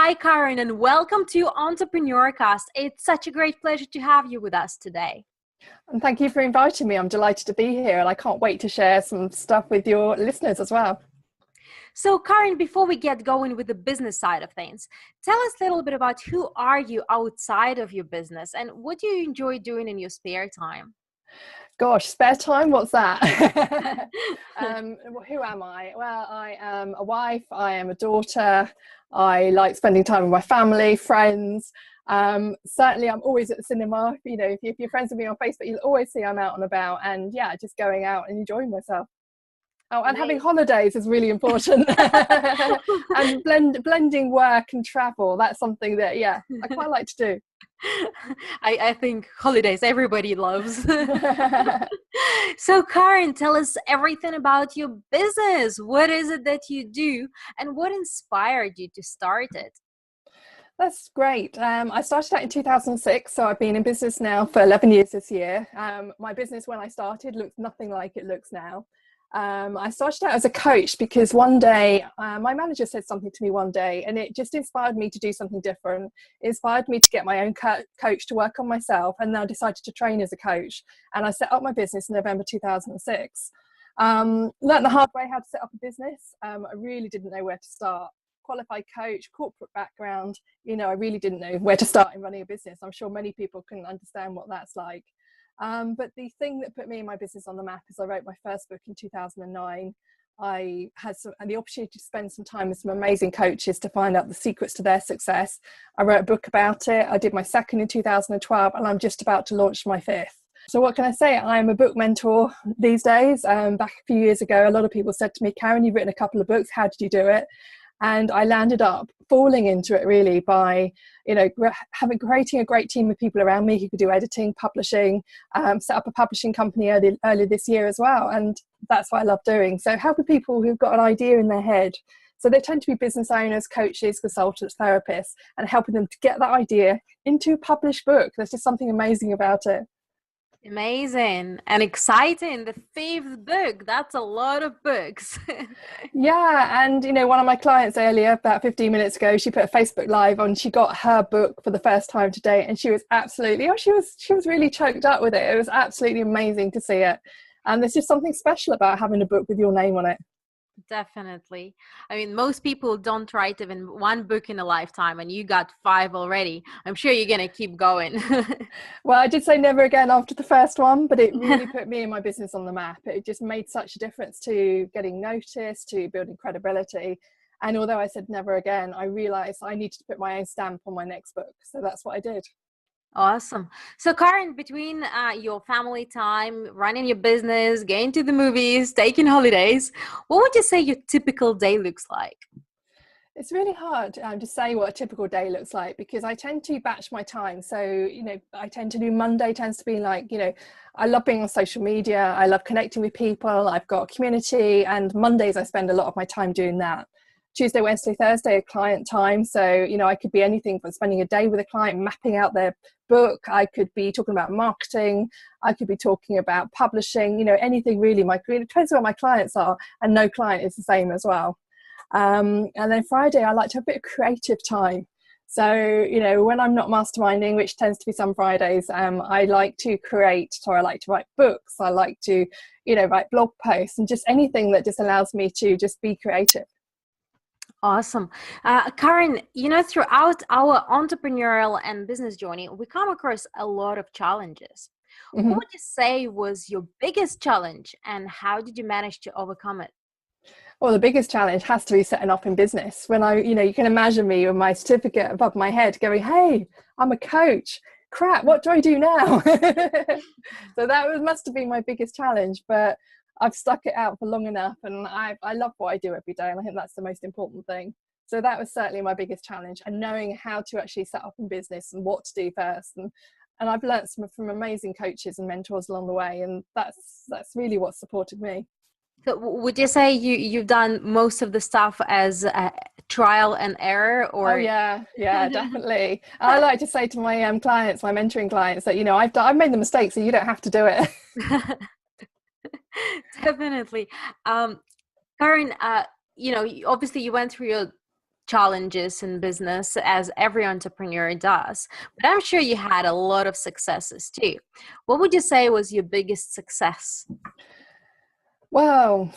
Hi, Karen, and welcome to Entrepreneurcast. It's such a great pleasure to have you with us today. And thank you for inviting me. I'm delighted to be here, and I can't wait to share some stuff with your listeners as well. So, Karen, before we get going with the business side of things, tell us a little bit about who are you outside of your business and what do you enjoy doing in your spare time? Gosh, spare time? What's that? Who am I? Well, I am a wife. I am a daughter. I like spending time with my family, friends. Certainly, I'm always at the cinema. You know, if you're friends with me on Facebook, you'll always see I'm out and about, and yeah, just going out and enjoying myself. Oh, and having holidays is really important. And blending work and travel, that's something that, yeah, I quite like to do. I think holidays everybody loves. So, Karen, tell us everything about your business. What is it that you do and what inspired you to start it? That's great. I started out in 2006, so I've been in business now for 11 years this year. My business when I started looked nothing like it looks now. I started out as a coach because one day my manager said something to me one day and it just inspired me to do something different. It inspired me to get my own coach to work on myself, and then I decided to train as a coach, and I set up my business in November 2006. Learned the hard way how to set up a business. I really didn't know where to start. Qualified coach, corporate background, you know, I really didn't know where to start in running a business. I'm sure many people can understand what that's like. But the thing that put me and my business on the map is I wrote my first book in 2009. I had the opportunity to spend some time with some amazing coaches to find out the secrets to their success. I wrote a book about it. I did my second in 2012, and I'm just about to launch my fifth. So what can I say? I'm a book mentor these days. Back a few years ago, a lot of people said to me, Karen, you've written a couple of books. How did you do it? And I landed up falling into it really by, you know, creating a great team of people around me who could do editing, publishing, set up a publishing company earlier this year as well. And that's what I love doing. So helping people who've got an idea in their head. So they tend to be business owners, coaches, consultants, therapists, and helping them to get that idea into a published book. There's just something amazing about it. Amazing and exciting. The fifth book. That's a lot of books. Yeah. And, you know, one of my clients earlier, about 15 minutes ago, she put a Facebook Live on. She got her book for the first time today, and she was absolutely, she was really choked up with it. It was absolutely amazing to see it. And there's just something special about having a book with your name on it. Definitely. I mean, most people don't write even one book in a lifetime, and you got 5 already. I'm sure you're going to keep going. Well, I did say never again after the first one, but it really put me and my business on the map. It just made such a difference to getting noticed, to building credibility. And although I said never again, I realized I needed to put my own stamp on my next book. So that's what I did. Awesome. So, Karen, between your family time, running your business, going to the movies, taking holidays, what would you say your typical day looks like? It's really hard to say what a typical day looks like because I tend to batch my time. So, you know, I tend to do Monday tends to be like, you know, I love being on social media. I love connecting with people. I've got a community, and Mondays I spend a lot of my time doing that. Tuesday, Wednesday, Thursday, client time. So, you know, I could be anything from spending a day with a client, mapping out their book. I could be talking about marketing. I could be talking about publishing, you know, anything really. It depends on what my clients are, and no client is the same as well. And then Friday, I like to have a bit of creative time. So, you know, when I'm not masterminding, which tends to be some Fridays, I like to create, so I like to write books. I like to, you know, write blog posts and just anything that just allows me to just be creative. Awesome. Karen, you know, throughout our entrepreneurial and business journey, we come across a lot of challenges. Mm-hmm. What would you say was your biggest challenge and how did you manage to overcome it? Well, the biggest challenge has to be setting up in business. When you can imagine me with my certificate above my head going, hey, I'm a coach. Crap, what do I do now? So that must have been my biggest challenge, but I've stuck it out for long enough, and I love what I do every day, and I think that's the most important thing. So that was certainly my biggest challenge, and knowing how to actually set up in business and what to do first. And I've learned from amazing coaches and mentors along the way, and that's really what supported me. So would you say you've done most of the stuff as trial and error? Or Oh yeah, definitely. I like to say to my clients, my mentoring clients, that, you know, I've made the mistake, so you don't have to do it. Definitely. Karen, you know, obviously you went through your challenges in business, as every entrepreneur does. But I'm sure you had a lot of successes too. What would you say was your biggest success? Well,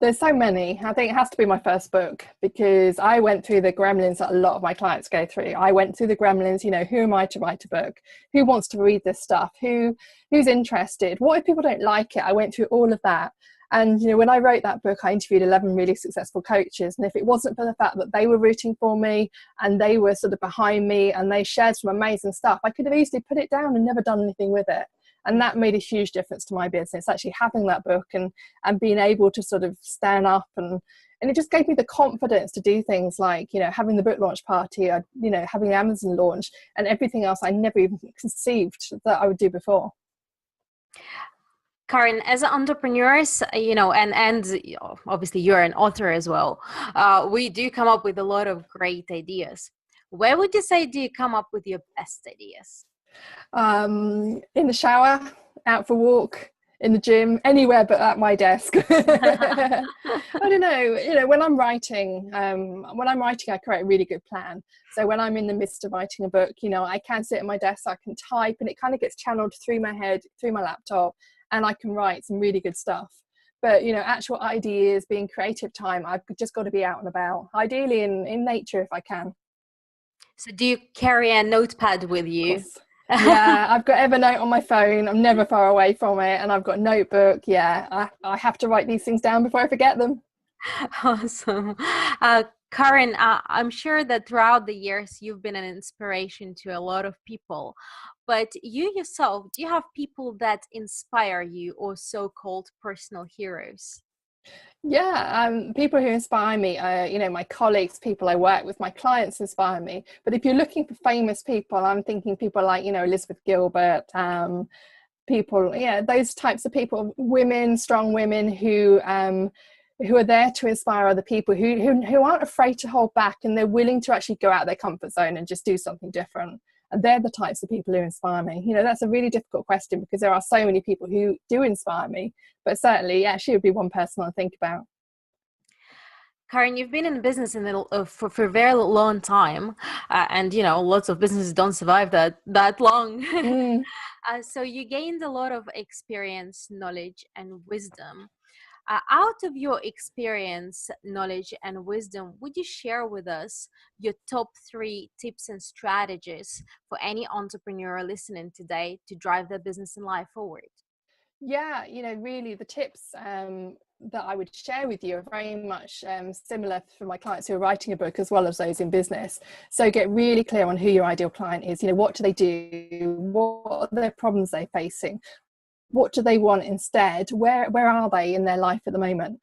there's so many. I think it has to be my first book, because I went through the gremlins that a lot of my clients go through. I went through the gremlins, who am I to write a book? Who wants to read this stuff? Who's interested? What if people don't like it? I went through all of that. And, when I wrote that book, I interviewed 11 really successful coaches. And if it wasn't for the fact that they were rooting for me and they were sort of behind me and they shared some amazing stuff, I could have easily put it down and never done anything with it. And that made a huge difference to my business, actually having that book and being able to sort of stand up. And it just gave me the confidence to do things like, having the book launch party, having the Amazon launch, and everything else I never even conceived that I would do before. Karen, as entrepreneurs, and obviously you're an author as well, we do come up with a lot of great ideas. Where would you say do you come up with your best ideas? In the shower, out for a walk, in the gym, anywhere but at my desk. I don't know. When I'm writing, I create a really good plan. So when I'm in the midst of writing a book, I can sit at my desk, I can type, and it kind of gets channeled through my head, through my laptop, and I can write some really good stuff. But, actual ideas, being creative time, I've just got to be out and about, ideally in nature if I can. So do you carry a notepad with you? Yeah, I've got Evernote on my phone. I'm never far away from it. And I've got a notebook. Yeah, I have to write these things down before I forget them. Awesome. Karen, I'm sure that throughout the years, you've been an inspiration to a lot of people. But you yourself, do you have people that inspire you, or so-called personal heroes? Yeah, people who inspire me, my colleagues, people I work with, my clients inspire me. But if you're looking for famous people, I'm thinking people like, Elizabeth Gilbert, people, those types of people, women, strong women who are there to inspire other people, who aren't afraid to hold back, and they're willing to actually go out of their comfort zone and just do something different. And they're the types of people who inspire me. That's a really difficult question, because there are so many people who do inspire me. But certainly, she would be one person I think about. Karen, you've been in business for a very long time, and lots of businesses don't survive that long. Mm. So you gained a lot of experience, knowledge, and wisdom. Out of your experience, knowledge, and wisdom, would you share with us your top 3 tips and strategies for any entrepreneur listening today to drive their business and life forward? Yeah, really the tips that I would share with you are very much similar for my clients who are writing a book, as well as those in business. So get really clear on who your ideal client is. What do they do? What are their problems they're facing? What do they want instead? Where are they in their life at the moment?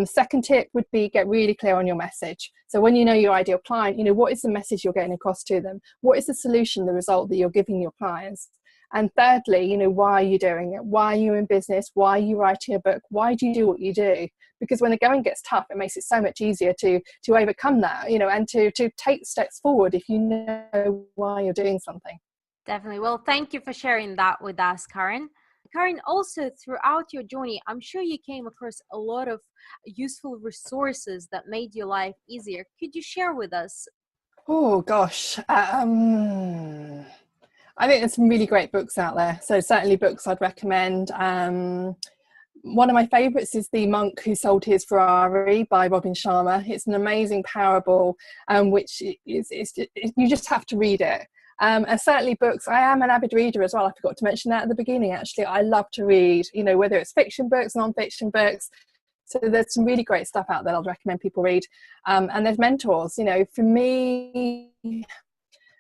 Second tip would be get really clear on your message. So when you know your ideal client, what is the message you're getting across to them? What is the solution, the result that you're giving your clients? And thirdly, why are you doing it? Why are you in business? Why are you writing a book? Why do you do what you do? Because when the going gets tough, it makes it so much easier to overcome that, and to take steps forward if you know why you're doing something. Definitely. Well, thank you for sharing that with us, Karen. Karen, also throughout your journey, I'm sure you came across a lot of useful resources that made your life easier. Could you share with us? Oh, gosh. I think there's some really great books out there. So certainly books I'd recommend. One of my favourites is The Monk Who Sold His Ferrari by Robin Sharma. It's an amazing parable, which you just have to read it. And certainly books. I am an avid reader as well. I forgot to mention that at the beginning, actually. I love to read, whether it's fiction books, non-fiction books. So there's some really great stuff out there I'd recommend people read. And there's mentors. For me,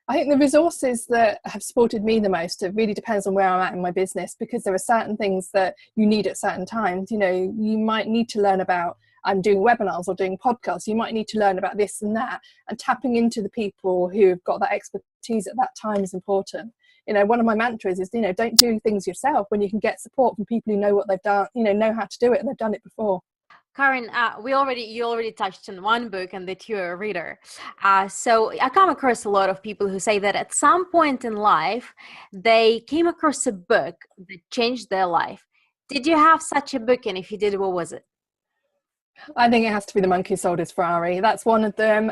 I think the resources that have supported me the most, it really depends on where I'm at in my business, because there are certain things that you need at certain times. You might need to learn about, I'm doing webinars or doing podcasts. You might need to learn about this and that, and tapping into the people who've got that expertise at that time is important. One of my mantras is, don't do things yourself when you can get support from people who know what they've done, know how to do it, and they've done it before. Karen, you already touched on one book, and that you're a reader. So I come across a lot of people who say that at some point in life, they came across a book that changed their life. Did you have such a book? And if you did, what was it? I think it has to be The Monk Who Sold His Ferrari. That's one of them.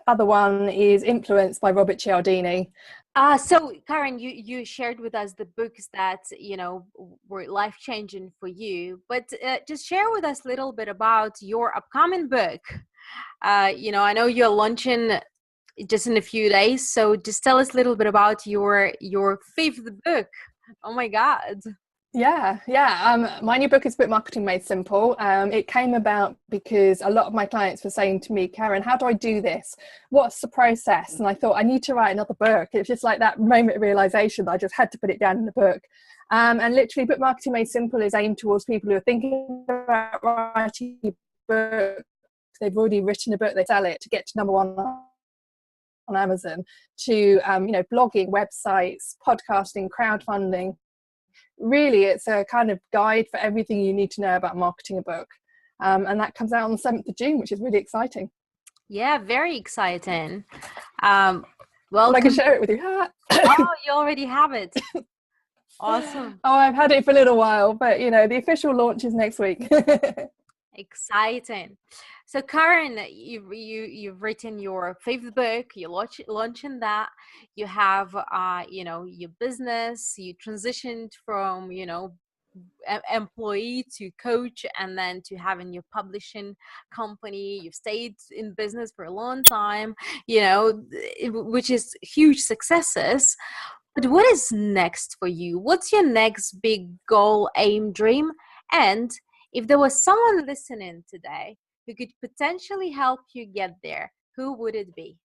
Other one is Influence by Robert Cialdini. So Karen, you shared with us the books that, were life-changing for you, but just share with us a little bit about your upcoming book. I know you're launching just in a few days, so just tell us a little bit about your fifth book. Oh my God. Yeah. My new book is Book Marketing Made Simple. It came about because a lot of my clients were saying to me, Karen, how do I do this? What's the process? And I thought I need to write another book. It's just like that moment of realization that I just had to put it down in the book. And literally, Book Marketing Made Simple is aimed towards people who are thinking about writing a book. They've already written a book, they sell it to get to number one on Amazon, to blogging, websites, podcasting, crowdfunding. Really, it's a kind of guide for everything you need to know about marketing a book. And that comes out on the 7th of June, which is really exciting. Yeah, very exciting. Well, I can share it with you. Oh, you already have it. Awesome. Oh, I've had it for a little while, but the official launch is next week. Exciting. So Karen, you've written your fifth book, you're launching that, you have your business, you transitioned from employee to coach, and then to having your publishing company. You've stayed in business for a long time, which is huge successes. But what is next for you? What's your next big goal, aim, dream? And if there was someone listening today who could potentially help you get there, who would it be?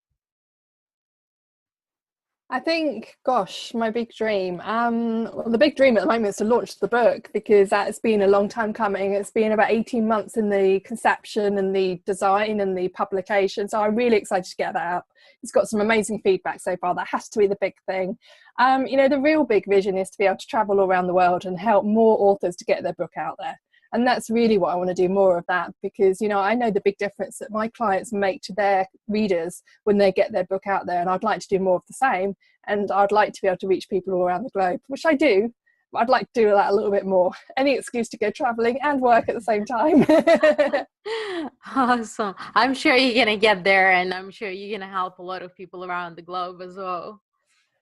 I think, gosh, my big dream. Well, the big dream at the moment is to launch the book, because that's been a long time coming. It's been about 18 months in the conception and the design and the publication. So I'm really excited to get that out. It's got some amazing feedback so far. That has to be the big thing. The real big vision is to be able to travel around the world and help more authors to get their book out there. And that's really what I want to do, more of that, because, I know the big difference that my clients make to their readers when they get their book out there. And I'd like to do more of the same. And I'd like to be able to reach people all around the globe, which I do. But I'd like to do that a little bit more. Any excuse to go traveling and work at the same time. Awesome. I'm sure you're going to get there, and I'm sure you're going to help a lot of people around the globe as well.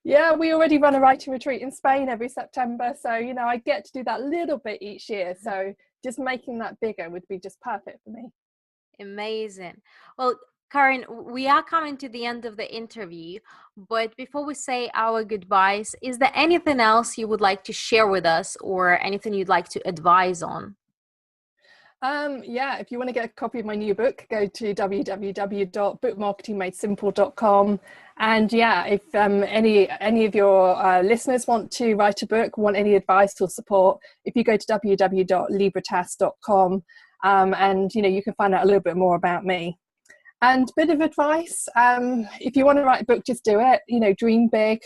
Yeah, we already run a writing retreat in Spain every September. So, I get to do that little bit each year. So just making that bigger would be just perfect for me. Amazing. Well, Karen, we are coming to the end of the interview, but before we say our goodbyes, is there anything else you would like to share with us, or anything you'd like to advise on? If you want to get a copy of my new book, go to www.bookmarketingmadesimple.com. And if any of your listeners want to write a book, want any advice or support, if you go to www.librotas.com, you can find out a little bit more about me. And a bit of advice, if you want to write a book, just do it. Dream big.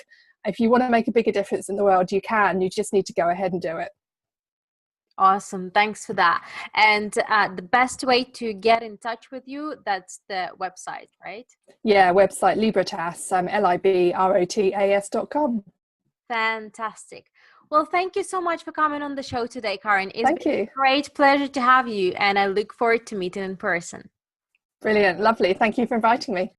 If you want to make a bigger difference in the world, you can. You just need to go ahead and do it. Awesome. Thanks for that. And the best way to get in touch with you, that's the website, right? Yeah, website Librotas, Librotas.com. Fantastic. Well, thank you so much for coming on the show today, Karen. Thank you. A great pleasure to have you, and I look forward to meeting in person. Brilliant. Lovely. Thank you for inviting me.